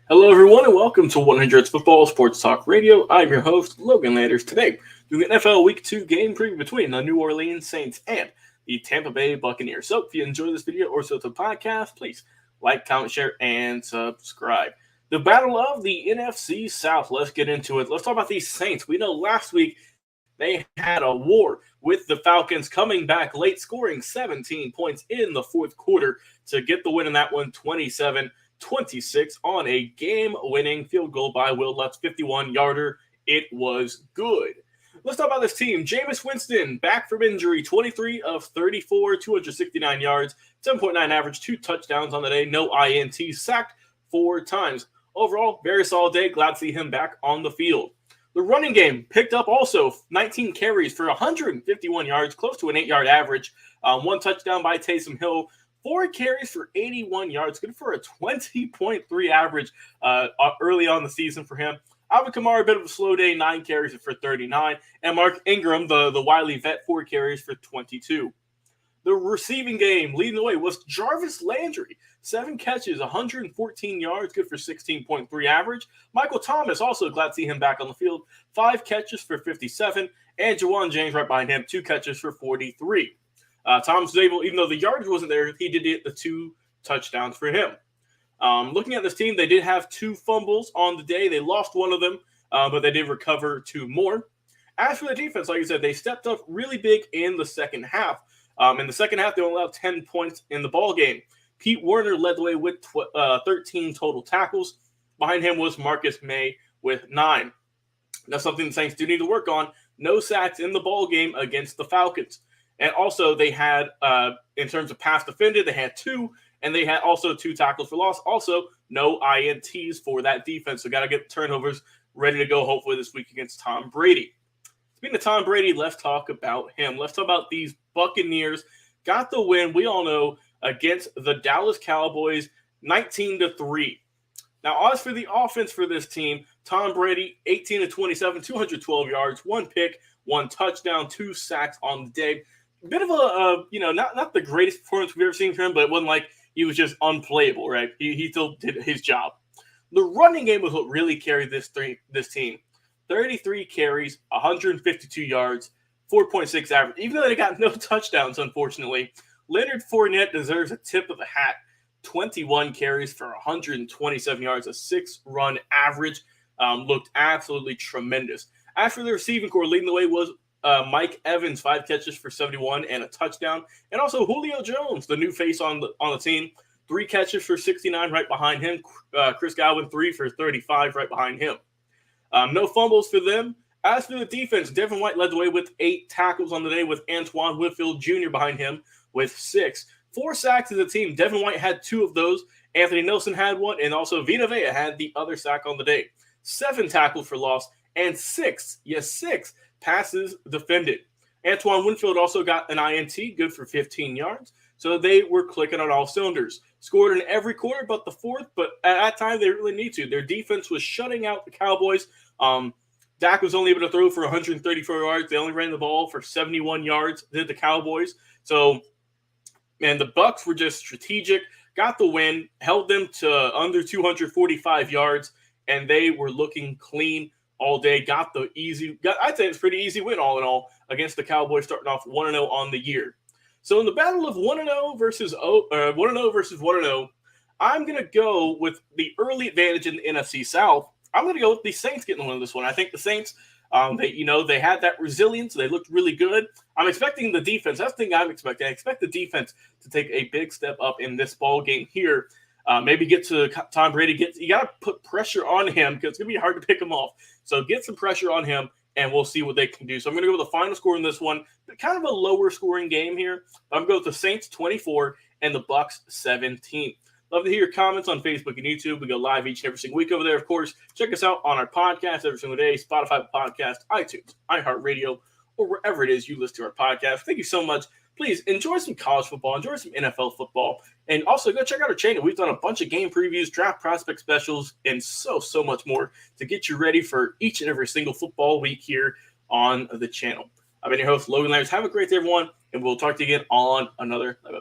Hello, everyone, and welcome to 100's Football Sports Talk Radio. I'm your host, Logan Landers. Today, doing an NFL Week 2 game preview between the New Orleans Saints and the Tampa Bay Buccaneers. So, if you enjoy this video or so the podcast, please like, comment, share, and subscribe. The battle of the NFC South. Let's get into it. Let's talk about these Saints. We know last week they had a war with the Falcons, coming back late, scoring 17 points in the fourth quarter to get the win in that one, 27-26 on a game-winning field goal by Will Lutz, 51-yarder. It was good. Let's talk about this team. Jameis Winston, back from injury, 23 of 34, 269 yards, 7.9 average, 2 touchdowns on the day, no INT, sacked 4 times. Overall, very solid day. Glad to see him back on the field. The running game picked up also 19 carries for 151 yards, close to an 8-yard average. 1 touchdown by Taysom Hill. 4 carries for 81 yards, good for a 20.3 average early on the season for him. Alvin Kamara, a bit of a slow day, 9 carries for 39. And Mark Ingram, the wily vet, 4 carries for 22. The receiving game leading the way was Jarvis Landry. 7 catches, 114 yards, good for 16.3 average. Michael Thomas, also glad to see him back on the field. 5 catches for 57. And Jawan James right behind him, 2 catches for 43. Thomas was able, even though the yardage wasn't there, he did get the 2 touchdowns for him. Looking at this team, they did have 2 fumbles on the day. They lost one of them, but they did recover 2 more. As for the defense, like I said, they stepped up really big in the second half. In the second half, they only allowed 10 points in the ball game. Pete Werner led the way with 13 total tackles. Behind him was Marcus May with 9. That's something the Saints do need to work on. No sacks in the ball game against the Falcons. And also they had, in terms of pass defended, they had 2. And they had also 2 tackles for loss. Also, no INTs for that defense. So got to get turnovers ready to go, hopefully, this week against Tom Brady. Speaking of Tom Brady, let's talk about him. Let's talk about these Buccaneers. Got the win, we all know, against the Dallas Cowboys, 19-3. Now, as for the offense for this team, Tom Brady, 18 of 27, 212 yards, 1 pick, 1 touchdown, 2 sacks on the day. A bit of a, not the greatest performance we've ever seen from him, but it wasn't like he was just unplayable, right? He still did his job. The running game was what really carried this team. 33 carries, 152 yards, 4.6 average. Even though they got no touchdowns, unfortunately, Leonard Fournette deserves a tip of the hat. 21 carries for 127 yards, a 6-run average. Looked absolutely tremendous. As for the receiving core, leading the way was Mike Evans, 5 catches for 71 and a touchdown. And also Julio Jones, the new face on the team, 3 catches for 69 right behind him. Chris Godwin, 3 for 35 right behind him. No fumbles for them. As for the defense, Devin White led the way with 8 tackles on the day, with Antoine Whitfield Jr. behind him with 6. 4 sacks as a team. Devin White had 2 of those. Anthony Nelson had 1, and also Vita Vea had the other sack on the day. 7 tackles for loss, and 6 passes defended. Antoine Winfield also got an INT, good for 15 yards. So they were clicking on all cylinders. Scored in every quarter but the fourth, but at that time they really need to. Their defense was shutting out the Cowboys. Dak was only able to throw for 134 yards. They only ran the ball for 71 yards, did the Cowboys. So, man, the Bucs were just strategic, got the win, held them to under 245 yards, and they were looking clean all day. I'd say it's a pretty easy win all in all against the Cowboys, starting off 1-0 on the year. So in the battle of 1-0 versus 1-0, I'm going to go with the early advantage in the NFC South. I'm going to go with the Saints getting the win of this one. I think the Saints, they had that resilience. They looked really good. I'm expecting the defense. That's the thing I'm expecting. I expect the defense to take a big step up in this ball game here. Maybe get to Tom Brady. You got to put pressure on him because it's going to be hard to pick him off. So get some pressure on him, and we'll see what they can do. So I'm going to go with the final score in this one. Kind of a lower scoring game here. I'm going to go with the Saints 24 and the Bucs 17. Love to hear your comments on Facebook and YouTube. We go live each and every single week over there, of course. Check us out on our podcast every single day, Spotify podcast, iTunes, iHeartRadio, or wherever it is you listen to our podcast. Thank you so much. Please enjoy some college football, enjoy some NFL football, and also go check out our channel. We've done a bunch of game previews, draft prospect specials, and so much more to get you ready for each and every single football week here on the channel. I've been your host, Logan Landers. Have a great day, everyone, and we'll talk to you again on another episode.